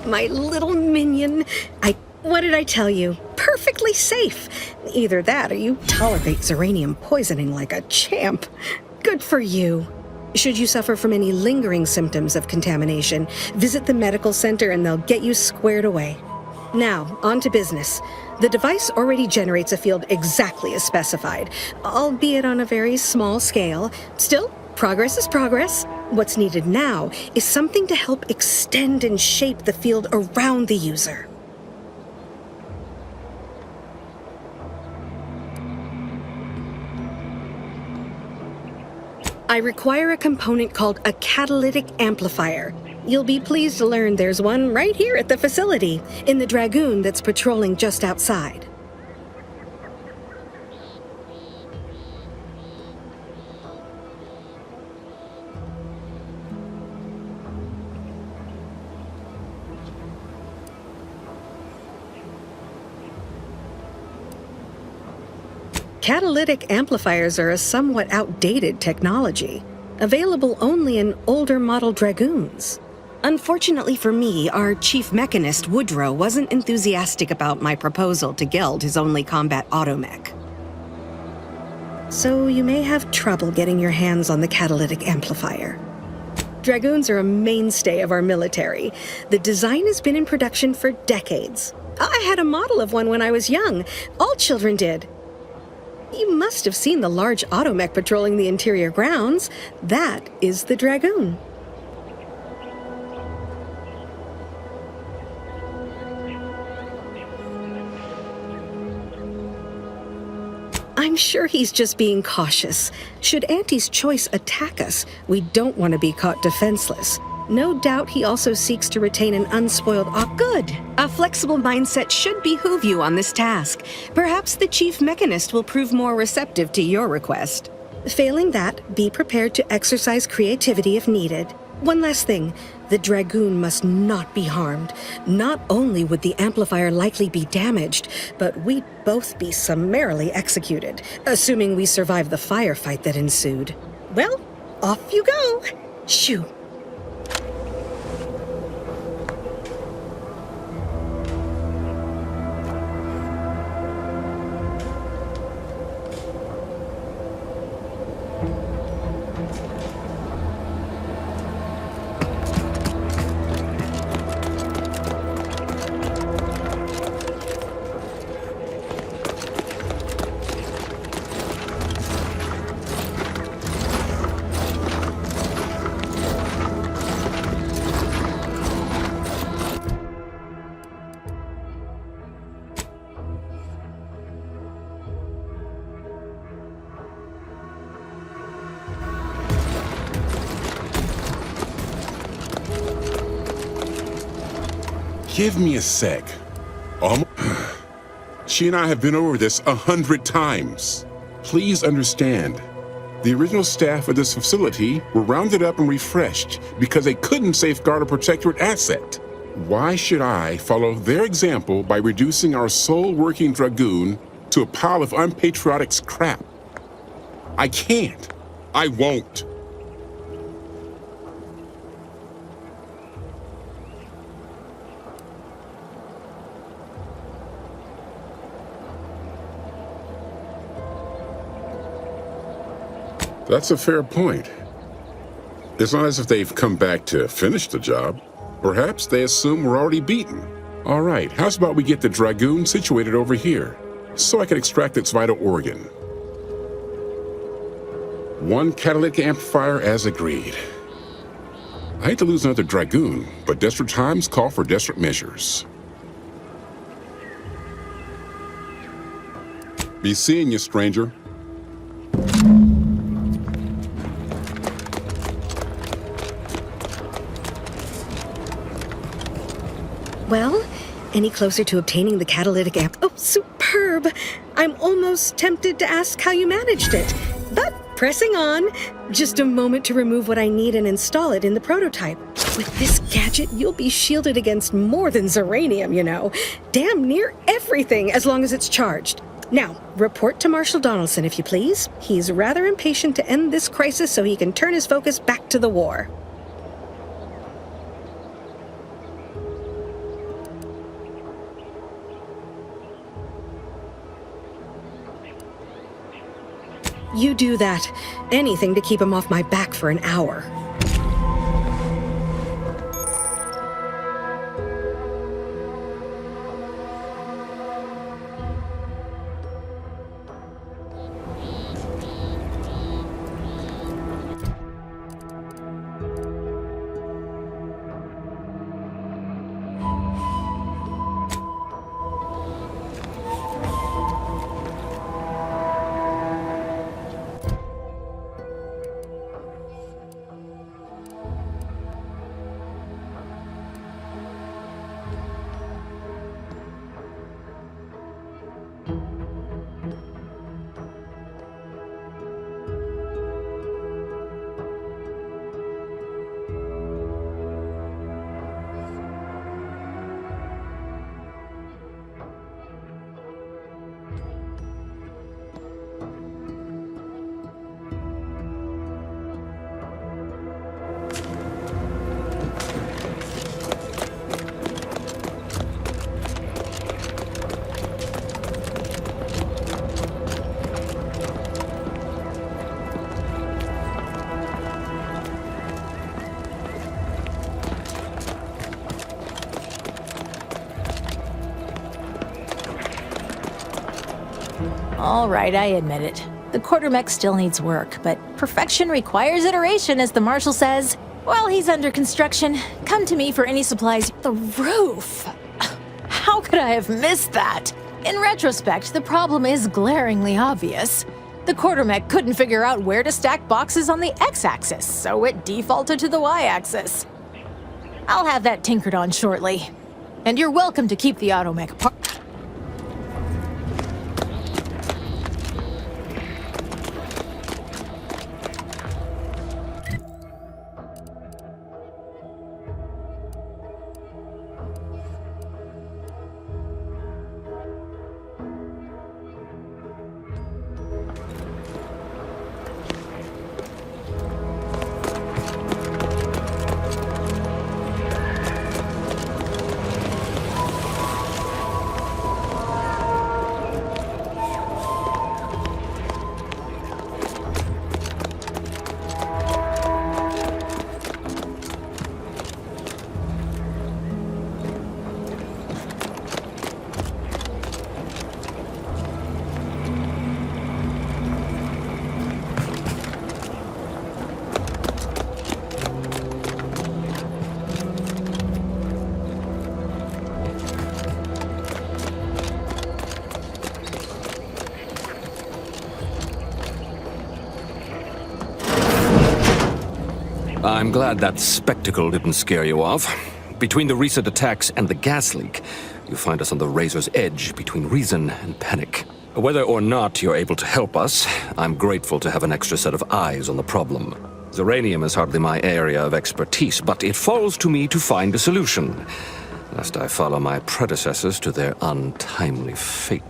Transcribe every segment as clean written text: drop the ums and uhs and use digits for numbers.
My little minion. What did I tell you? Perfectly safe. Either that or you tolerate Zeranium poisoning like a champ. Good for you. Should you suffer from any lingering symptoms of contamination, visit the medical center and they'll get you squared away. Now, on to business. The device already generates a field exactly as specified, albeit on a very small scale. Still, progress is progress. What's needed now is something to help extend and shape the field around the user. I require a component called a catalytic amplifier. You'll be pleased to learn there's one right here at the facility, in the Dragoon that's patrolling just outside. Catalytic amplifiers are a somewhat outdated technology, available only in older model Dragoons. Unfortunately for me, our chief mechanist, Woodrow, wasn't enthusiastic about my proposal to geld his only combat automech. So you may have trouble getting your hands on the catalytic amplifier. Dragoons are a mainstay of our military. The design has been in production for decades. I had a model of one when I was young. All children did. You must have seen the large automech patrolling the interior grounds. That is the Dragoon. I'm sure he's just being cautious. Should Auntie's choice attack us, we don't want to be caught defenseless. No doubt he also seeks to retain an unspoiled Good. A flexible mindset should behoove you on this task. Perhaps the chief mechanist will prove more receptive to your request. Failing that, be prepared to exercise creativity if needed. One last thing. The Dragoon must not be harmed. Not only would the amplifier likely be damaged, but we'd both be summarily executed, assuming we survive the firefight that ensued. Well, off you go. Shoo. Give me a sec. She and I have been over this 100 times. Please understand, the original staff of this facility were rounded up and refreshed because they couldn't safeguard a Protectorate asset. Why should I follow their example by reducing our sole working Dragoon to a pile of unpatriotic scrap? I can't. I won't. That's a fair point. It's not as if they've come back to finish the job. Perhaps they assume we're already beaten. All right, how's about we get the Dragoon situated over here, so I can extract its vital organ? One catalytic amplifier as agreed. I hate to lose another Dragoon, but desperate times call for desperate measures. Be seeing you, stranger. Well, any closer to obtaining the catalytic amp? Oh, superb! I'm almost tempted to ask how you managed it. But pressing on. Just a moment to remove what I need and install it in the prototype. With this gadget, you'll be shielded against more than Zeranium, you know. Damn near everything, as long as it's charged. Now, report to Marshal Donaldson, if you please. He's rather impatient to end this crisis so he can turn his focus back to the war. You do that. Anything to keep him off my back for an hour. All right, I admit it. The quartermech still needs work, but perfection requires iteration, as the Marshal says. While he's under construction, come to me for any supplies. The roof! How could I have missed that? In retrospect, the problem is glaringly obvious. The quartermech couldn't figure out where to stack boxes on the x-axis, so it defaulted to the y-axis. I'll have that tinkered on shortly. And you're welcome to keep the automech part. I'm glad that spectacle didn't scare you off. Between the recent attacks and the gas leak, you find us on the razor's edge between reason and panic. Whether or not you're able to help us, I'm grateful to have an extra set of eyes on the problem. Zeranium is hardly my area of expertise, but it falls to me to find a solution, lest I follow my predecessors to their untimely fate.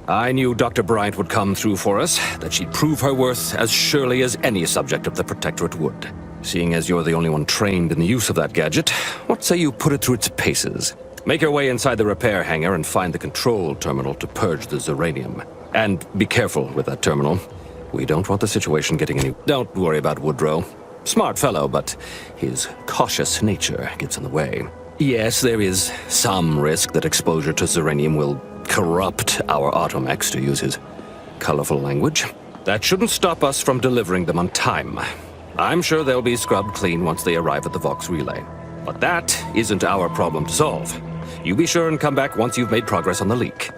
I knew Dr. Bryant would come through for us, that she'd prove her worth as surely as any subject of the Protectorate would. Seeing as you're the only one trained in the use of that gadget, what say you put it through its paces? Make your way inside the repair hangar and find the control terminal to purge the Zeranium. And be careful with that terminal. We don't want the situation getting any... Don't worry about Woodrow. Smart fellow, but his cautious nature gets in the way. Yes, there is some risk that exposure to Zeranium will corrupt our automechs, to use his colorful language. That shouldn't stop us from delivering them on time. I'm sure they'll be scrubbed clean once they arrive at the Vox relay. But that isn't our problem to solve. You be sure and come back once you've made progress on the leak.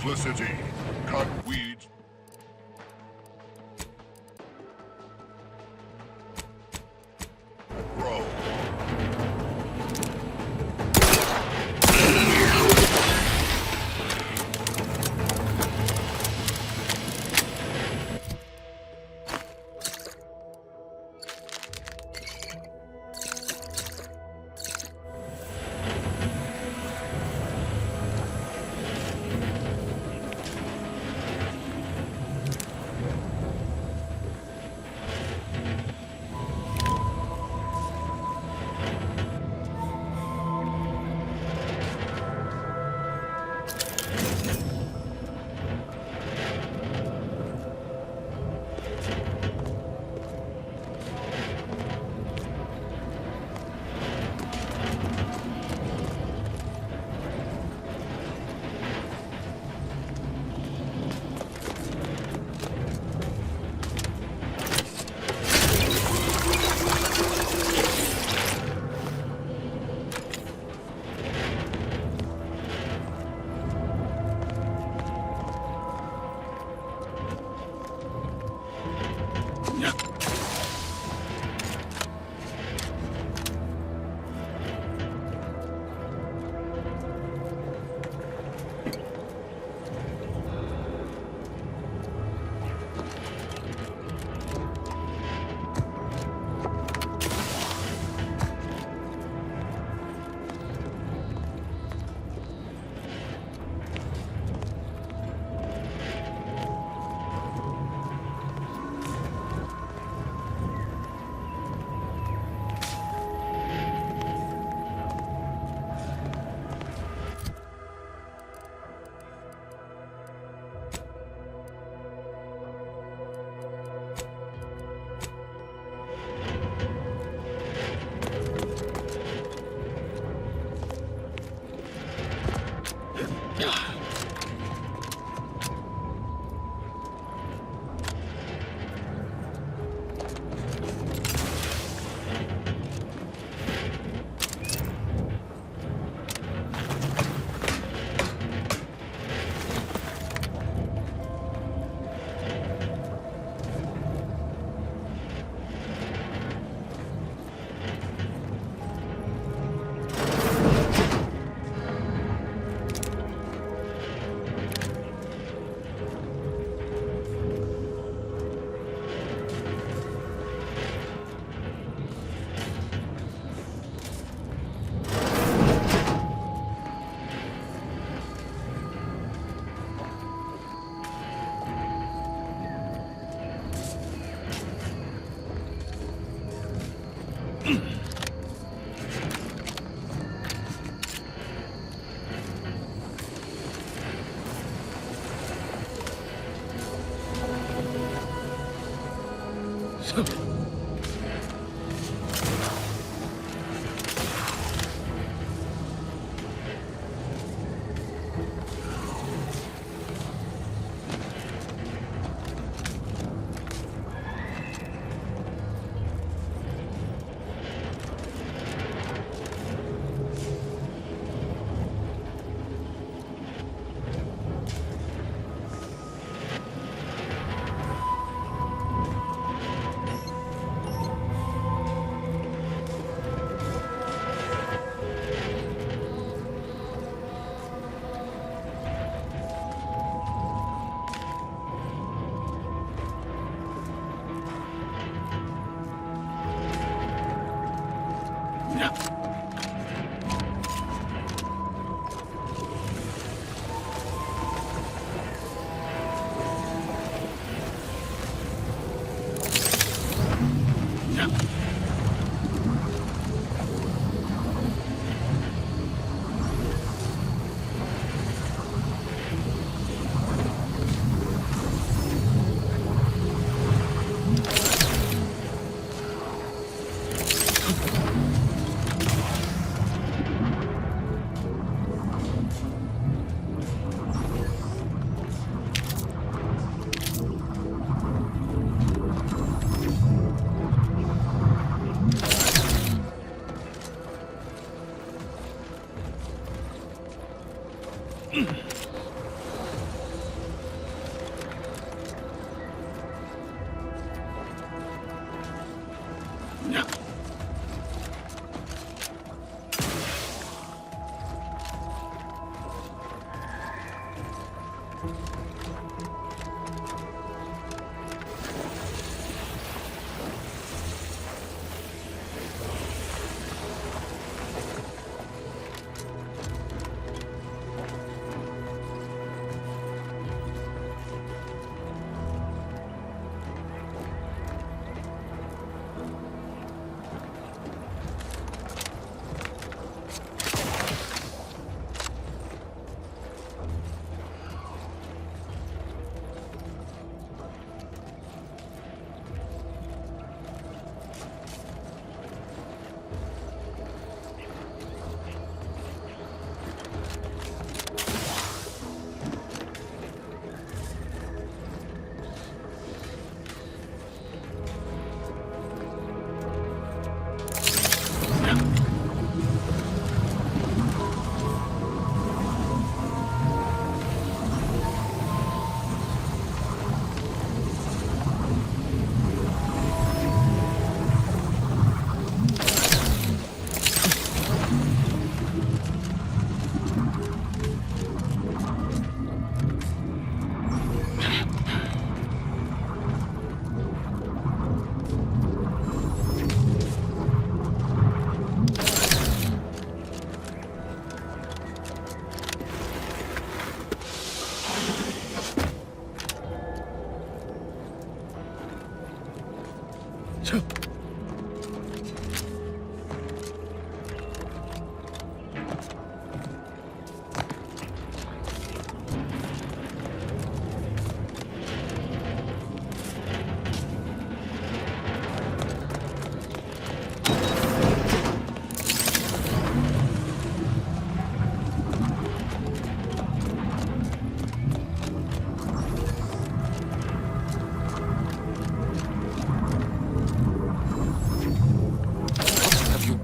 Duplicity. Cut weeds. Grow.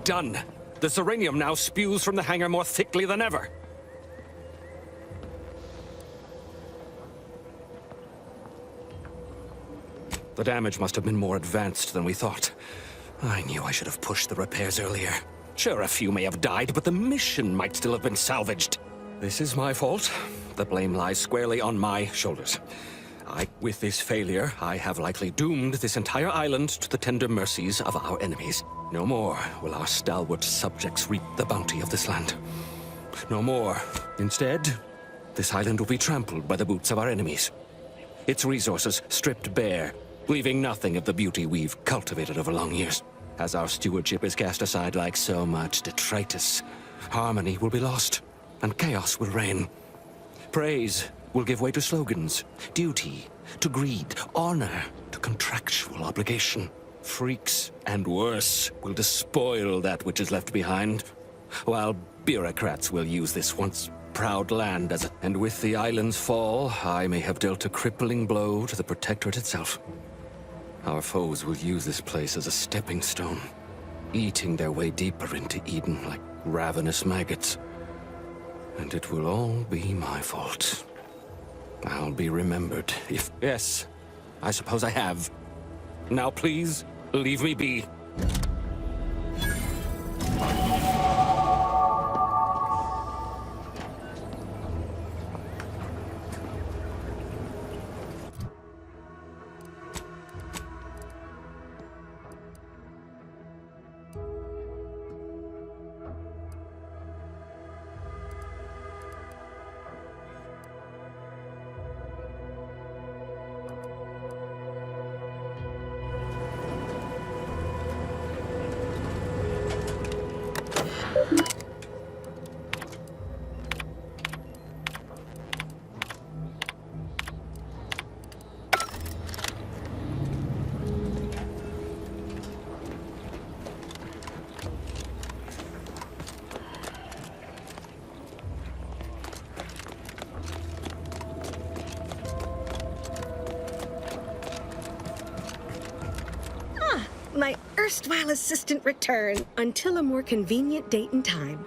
done? The serenium now spews from the hangar more thickly than ever. The damage must have been more advanced than we thought. I knew I should have pushed the repairs earlier. Sure, a few may have died, but the mission might still have been salvaged. This is my fault. The blame lies squarely on my shoulders. With this failure, I have likely doomed this entire island to the tender mercies of our enemies. No more will our stalwart subjects reap the bounty of this land. No more. Instead, this island will be trampled by the boots of our enemies. Its resources stripped bare, leaving nothing of the beauty we've cultivated over long years. As our stewardship is cast aside like so much detritus, harmony will be lost, and chaos will reign. Praise will give way to slogans, duty to greed, honor to contractual obligation. Freaks and worse will despoil that which is left behind, while bureaucrats will use this once proud land as a... And with the island's fall, I may have dealt a crippling blow to the Protectorate itself. Our foes will use this place as a stepping stone, eating their way deeper into Eden like ravenous maggots. And it will all be my fault. I'll be remembered if... Yes, I suppose I have. Now please, leave me be. My erstwhile assistant returned until a more convenient date and time.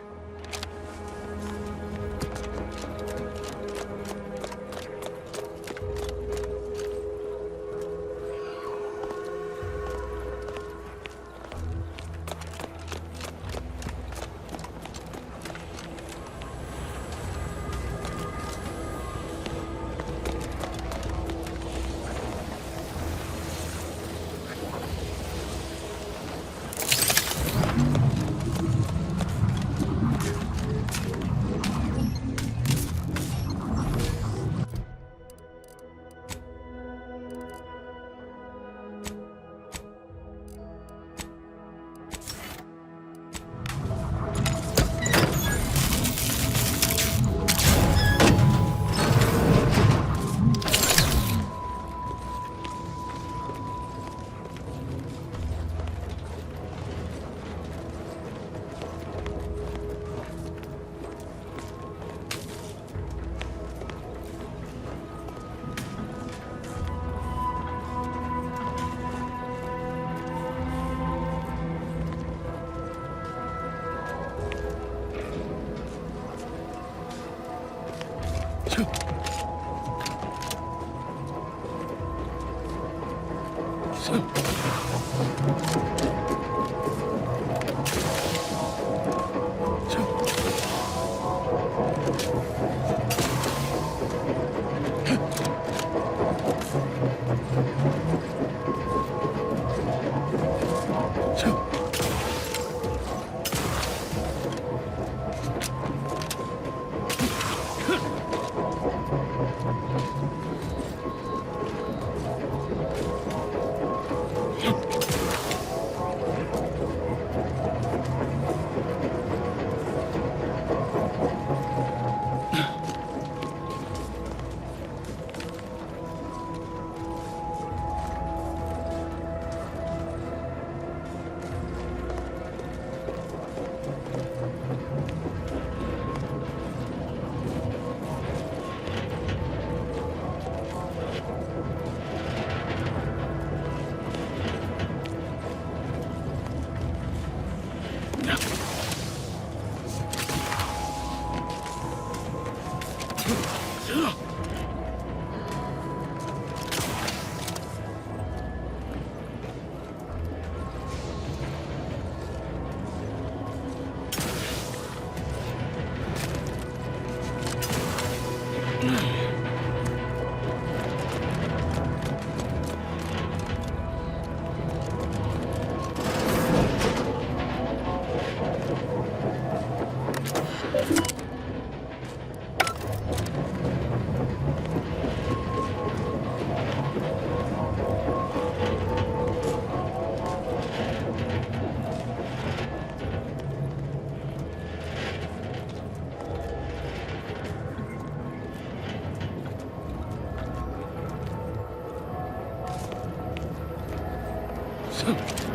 Huh.